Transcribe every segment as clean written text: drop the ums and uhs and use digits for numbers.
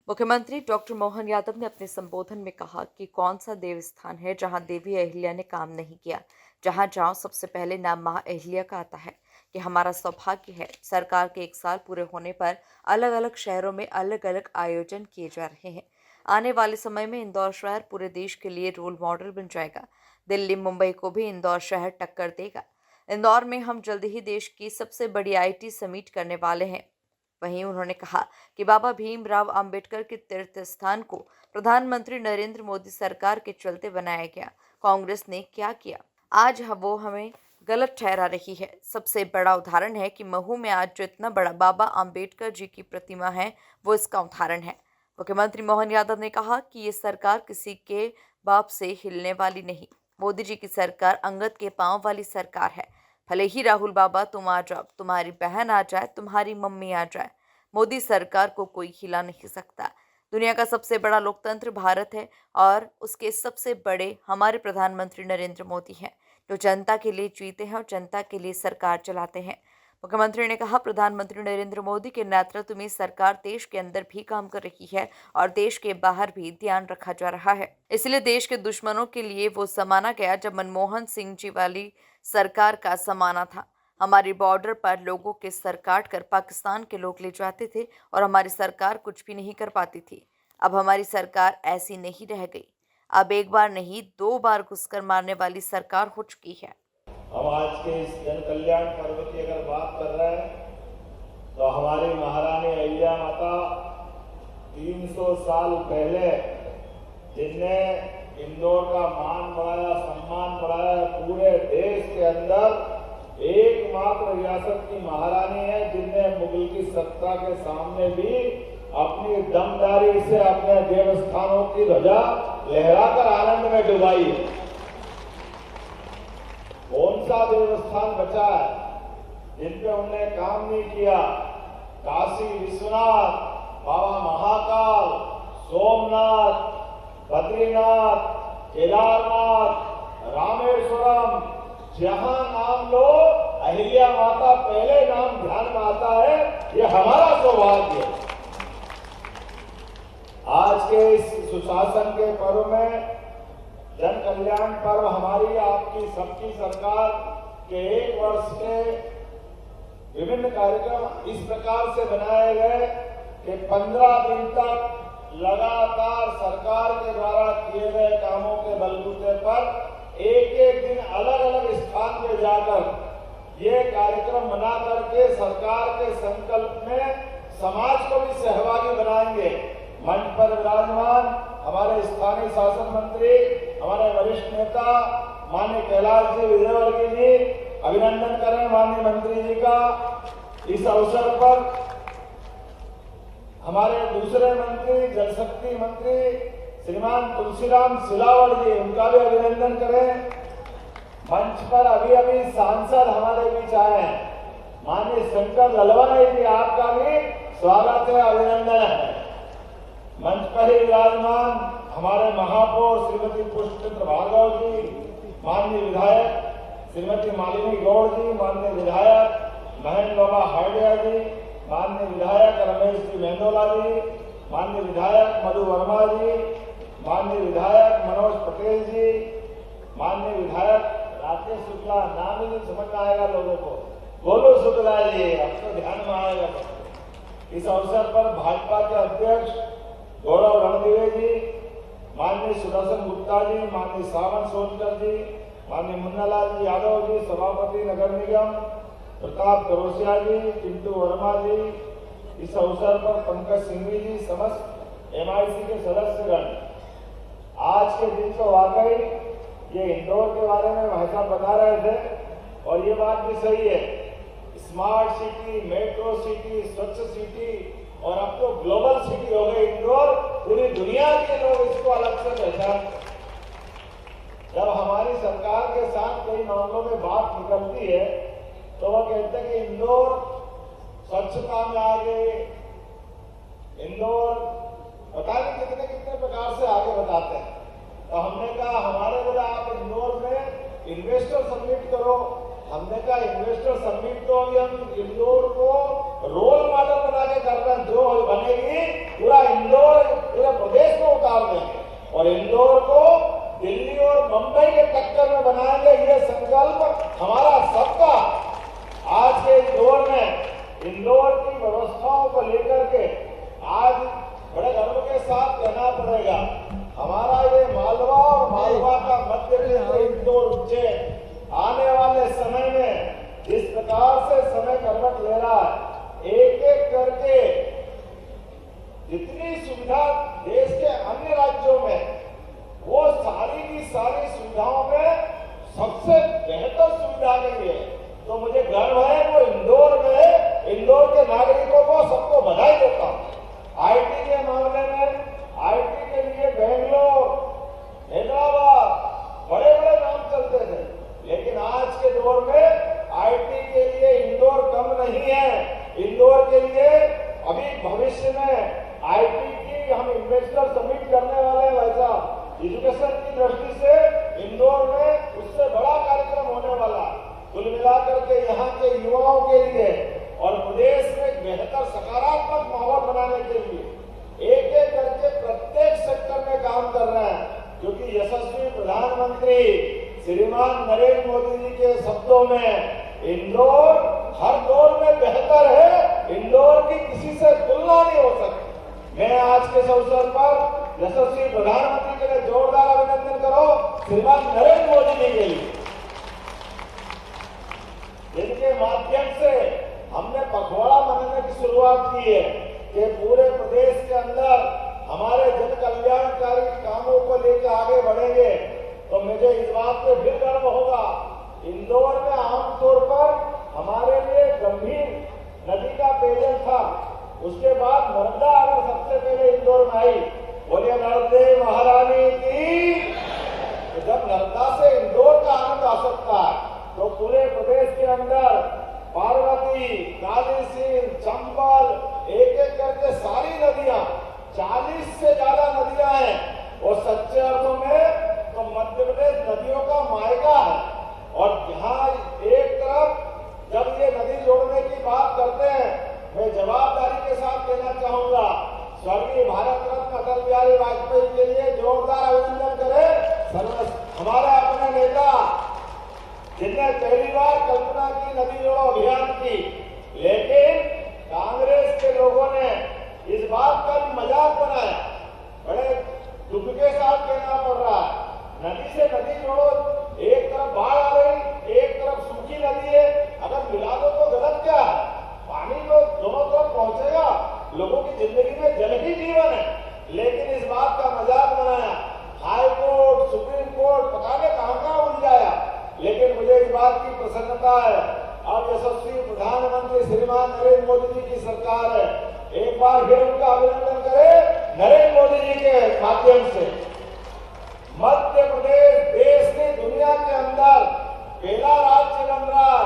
मुख्यमंत्री डॉक्टर मोहन यादव ने अपने संबोधन में कहा कि कौन सा देवस्थान है जहां देवी अहिल्या ने काम नहीं किया। जहां जाओ सबसे पहले नाम मां अहिल्या का आता है। कि हमारा सौभाग्य है सरकार के 1 साल पूरे होने पर अलग अलग शहरों में अलग अलग आयोजन किए जा रहे हैं। आने वाले समय में इंदौर शहर पूरे देश के लिए रोल मॉडल बन जाएगा। दिल्ली मुंबई को भी इंदौर शहर टक्कर देगा। इंदौर में हम जल्द ही देश की सबसे बड़ी IT समिट करने वाले हैं। वहीं उन्होंने कहा कि बाबा भीमराव अंबेडकर के तीर्थ स्थान को प्रधानमंत्री नरेंद्र मोदी सरकार के चलते बनाया गया। कांग्रेस ने क्या किया, आज वो हमें गलत ठहरा रही है। सबसे बड़ा उदाहरण है कि महू में आज जो इतना बड़ा बाबा अंबेडकर जी की प्रतिमा है वो इसका उदाहरण है। मुख्यमंत्री मोहन यादव ने कहा कि ये सरकार किसी के बाप से हिलने वाली नहीं। मोदी जी की सरकार अंगद के पांव वाली सरकार है। भले ही राहुल बाबा तुम आ जाओ, तुम्हारी बहन आ जाए, तुम्हारी मम्मी आ जाए, मोदी सरकार को कोई हिला नहीं सकता। दुनिया का सबसे बड़ा लोकतंत्र भारत है और उसके सबसे बड़े हमारे प्रधानमंत्री नरेंद्र मोदी हैं, जो जनता के लिए जीते हैं और जनता के लिए सरकार चलाते हैं। मुख्यमंत्री ने कहा, प्रधानमंत्री नरेंद्र मोदी के नेतृत्व में सरकार देश के अंदर भी काम कर रही है और देश के बाहर भी ध्यान रखा जा रहा है। इसलिए देश के दुश्मनों के लिए वो जमाना गया जब मनमोहन सिंह जी वाली सरकार का जमाना था। हमारी बॉर्डर पर लोगों के सर काट कर पाकिस्तान के लोग ले जाते थे और हमारी सरकार कुछ भी नहीं कर पाती थी। अब हमारी सरकार ऐसी नहीं रह गई। अब एक बार नहीं 2 बार घुसकर मारने वाली सरकार हो चुकी है। हम आज के इस जन कल्याण पर्व की अगर बात कर रहे हैं तो हमारी महारानी अहिल्या माता 300 साल पहले जिनने इंदौर का मान बढ़ाया, सम्मान बढ़ाया, पूरे देश के अंदर एकमात्र रियासत की महारानी है जिनने मुगल की सत्ता के सामने भी अपनी दमदारी से अपने देवस्थानों की ध्वजा लहराकर आनंद में डुबाई है। कौन सा देवस्थान बचा है जिन पे उन्होंने काम नहीं किया? काशी विश्वनाथ, बाबा महाकाल, सोमनाथ, बद्रीनाथ, केदारनाथ, रामेश्वरम, जहां नाम लो अहिल्या माता पहले नाम ध्यान में आता है। ये हमारा सौभाग्य है। आज के इस सुशासन के पर्व में जन कल्याण पर्व हमारी आपकी सबकी सरकार के 1 वर्ष के विभिन्न कार्यक्रम इस प्रकार से बनाए गए कि 15 दिन तक लगातार सरकार के द्वारा किए गए कामों के बलबूते पर एक दिन अलग अलग स्थान पर जाकर ये कार्यक्रम बना करके सरकार के संकल्प में समाज को भी सहभागी बनाएंगे। मंच पर विराजमान हमारे स्थानीय शासन मंत्री, हमारे वरिष्ठ नेता माननीय कैलाश जी विजयवर्गीय जी, अभिनंदन करें माननीय मंत्री जी का। इस अवसर पर हमारे दूसरे मंत्री, जल शक्ति मंत्री श्रीमान तुलसीराम सिलावट जी, उनका भी अभिनंदन करें। मंच पर अभी अभी सांसद हमारे बीच आए हैं, माननीय शंकर ललवानी जी, आपका भी स्वागत है, अभिनंदन है। मंच पर ही विराजमान हमारे महापौर श्रीमती पुष्पचंद्र भार्गव जी, माननीय विधायक श्रीमती मालिनी गौड़ जी, माननीय विधायक महेंद्र बाबा हार्डिया जी, माननीय विधायक रमेश जी मेंदोला जी, माननीय विधायक मधु वर्मा जी, माननीय विधायक मनोज पटेल जी, माननीय विधायक राकेश शुक्ला, नाम ही नहीं समझ में आएगा लोगों को, गोलू शुक्ला जी, अब तो ध्यान में आएगा। इस अवसर पर भाजपा के अध्यक्ष गौरव रणदिवे जी, माननीय सुदर्शन गुप्ता जी, माननीय सावन सोनकर जी, माननीय मुन्नालाल जी यादव जी, सभापति नगर निगम प्रताप करोसिया जी, चिंटू वर्मा जी, इस अवसर पर पंकज सिंघवी जी, समस्त MIC के सदस्यगण। आज के दिन तो वाकई ये इंदौर के बारे में भाई साहब बता रहे थे और ये बात भी सही है। स्मार्ट सिटी, मेट्रो सिटी, स्वच्छ सिटी और अब तो ग्लोबल सिटी हो गई इंदौर। पूरी दुनिया के लोग इसको अलग से पहचानते। जब हमारी सरकार के साथ कई मामलों में बात निकलती है तो वो कहते हैं कि इंदौर स्वच्छता में आगे, इंदौर पता नहीं कितने कितने प्रकार से आगे बताते हैं। तो हमने कहा हमारे बोला आप इंदौर में इन्वेस्टर समिट करो। हमने कहा इन्वेस्टर समिट तो अभी हम इंदौर को रोल मॉडल बना के कर रहे हैं, जो बनेगी पूरा इंदौर कहना पड़ेगा, हमारा ये मालवा और मालवा का मध्य क्षेत्र इंदौर उज्जैन आने वाले समय में जिस प्रकार से समय करवट ले रहा है, एक एक करके जितनी सुविधा देश के अन्य राज्यों में, वो सारी की सारी सुविधाओं में सबसे बेहतर सुविधा नहीं है। तो मुझे गर्व है वो इंदौर में, इंदौर के नागरिकों को सबको बधाई देता हूँ। आईटी के मामले में, आईटी के लिए बेंगलोर, हैदराबाद बड़े बड़े नाम चलते थे, लेकिन आज के दौर में आईटी के लिए इंदौर कम नहीं है। इंदौर के लिए अभी भविष्य में आईटी की हम इन्वेस्टर समिट करने वाले हैं। वैसा एजुकेशन की दृष्टि से इंदौर में उससे बड़ा कार्यक्रम होने वाला। कुल मिलाकर के यहाँ के युवाओं के लिए और प्रदेश में बेहतर सकारात्मक माहौल बनाने के लिए एक एक करके प्रत्येक सेक्टर में काम कर रहे हैं, क्योंकि यशस्वी प्रधानमंत्री श्रीमान नरेंद्र मोदी जी के शब्दों में इंदौर हर दौर में बेहतर है, इंदौर की किसी से तुलना नहीं हो सकती। मैं आज के इस अवसर पर यशस्वी प्रधानमंत्री के लिए जोरदार अभिनंदन करो श्रीमान नरेंद्र मोदी जी के लिए, जिनके माध्यम से हमने पखवाड़ा मनाने की शुरुआत की है कि पूरे प्रदेश के अंदर हमारे जन कल्याणकारी कामों को लेकर आगे बढ़ेंगे। तो मुझे इस बात पे फिर गर्व होगा, इंदौर में आमतौर पर हमारे लिए गंभीर नदी का पेयजल था, उसके बाद नर्मदा अगर सबसे पहले इंदौर में आई, बोलिए नर्मदे महारानी की। तो जब नर्मदा से इंदौर का आनंद आ सकता है, तो पूरे प्रदेश के अंदर पार्वती, काली सिंध, चंबल एक एक करके सारी नदियां, 40 से ज्यादा नदियां हैं और सच्चे अर्थों में तो मध्य प्रदेश नदियों का मायका है। और यहाँ एक तरफ जब ये नदी जोड़ने की बात करते हैं, मैं जवाबदारी के साथ कहना चाहूंगा, स्वर्गीय भारत रत्न अटल बिहारी वाजपेयी के लिए जोरदार अभिनंदन करें। हमारे अपने नेता जिनने पहली बार कल्पना की नदी जोड़ो अभियान की, लेकिन कांग्रेस के लोगों ने इस बात का भी मजाक बनाया। बड़े दुख के साथ कहना पड़ रहा है, नदी से नदी जोड़ो, एक तरफ बाढ़ आ रही, एक तरफ सूखी नदी है, अगर मिला दो तो गलत क्या है? पानी तो दोनों तरफ पहुंचेगा, लोगों की जिंदगी में जल ही जीवन है। लेकिन इस बात का मजाक बनाया, हाई कोर्ट, सुप्रीम कोर्ट, पता नहीं कहां उलझाया। लेकिन मुझे इस बात की प्रसन्नता है, अब यशस्वी प्रधानमंत्री श्रीमान नरेंद्र मोदी जी की सरकार है। एक बार फिर उनका अभिनंदन करें नरेंद्र मोदी जी के माध्यम से। मध्य प्रदेश देश की दुनिया के अंदर पहला राज्य बन रहा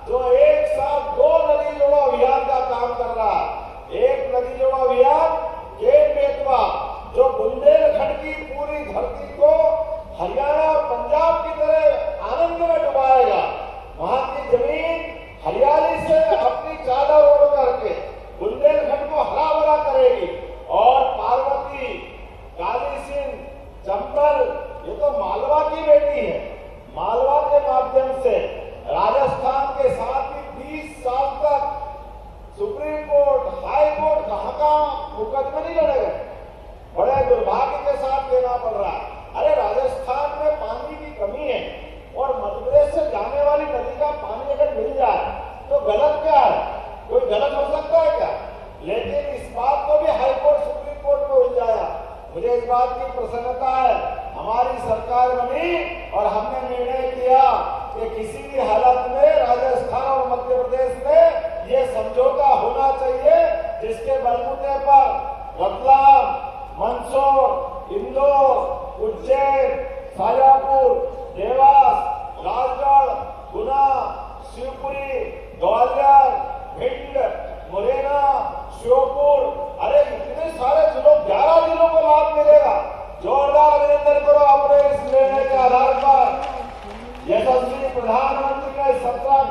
जो एक साथ 2 नदी जोड़ो अभियान का काम कर रहा है। एक नदी जोड़ो अभियान केन बेतवा, जो बुंदेलखंड की पूरी धरती को हरियाणा और पंजाब की तरह आनंद में डुबाएगा। वहां की जमीन हरियाली से अपनी चादर ओढ़ करके बुंदेलखंड को हरा भरा करेगी। और पार्वती, काली सिंध, चंबल, ये तो मालवा की बेटी है। मालवा के माध्यम से राजस्थान के साथ ही 20 साल तक सुप्रीम कोर्ट, हाई कोर्ट कहां मुकदमे नहीं लड़े गए। बड़े दुर्भाग्य के साथ कहना पड़ रहा है, अरे राजस्थान में पानी की कमी है और मध्य प्रदेश से जाने वाली नदी का पानी अगर मिल जाए तो गलत क्या है? कोई गलत हो सकता है क्या? लेकिन इस बात को भी हाई कोर्ट, सुप्रीम कोर्ट में उलझाया। मुझे इस बात की प्रसन्नता है, हमारी सरकार बनी और हमने निर्णय किया कि किसी भी हालत में राजस्थान और मध्य प्रदेश में ये समझौता होना चाहिए, जिसके बलबूते पर रतलाम, मंदसौर, इंदौर, उज्जैन, शाजापुर, देवास, राजगढ़, गुना, शिवपुरी, ग्वालियर, भिंड, मुरैना, श्योपुर, अरे इतने सारे जिलों, 11 जिलों को लाभ मिलेगा। जोरदार अभिनंदन करो अपने इस निर्णय के आधार पर। यशस्वी प्रधानमंत्री ने 17